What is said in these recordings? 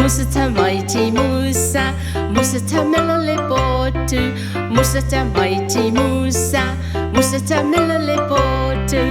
Musa mighty Musa, Musa mila lepotu, Musa mighty Musa, Musa mila lepotu.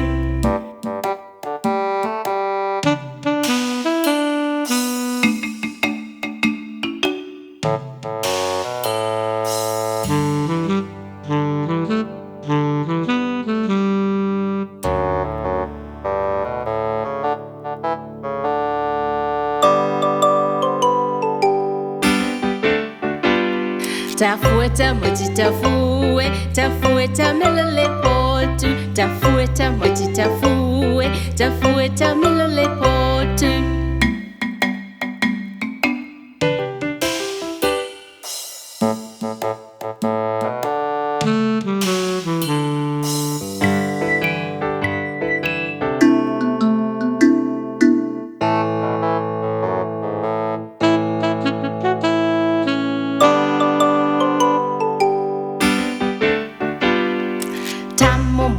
Tafueta moji tafue, tafueta mila lepotu, tafueta moji tafue, tafueta mila lepotu.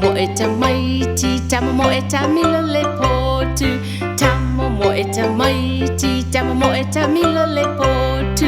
Moeta mighty, tamo moeta mila lepotu, tamo moeta mighty, tamo moeta mila lepotu.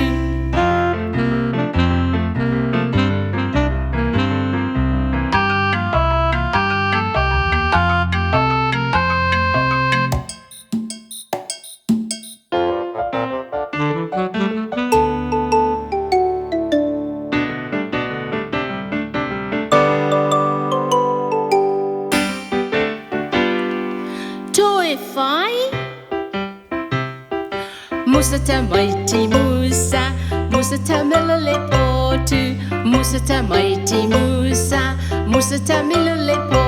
Musa mighty Musa, Musa mila lepotu, Musa mighty Musa, Musa mila lepotu.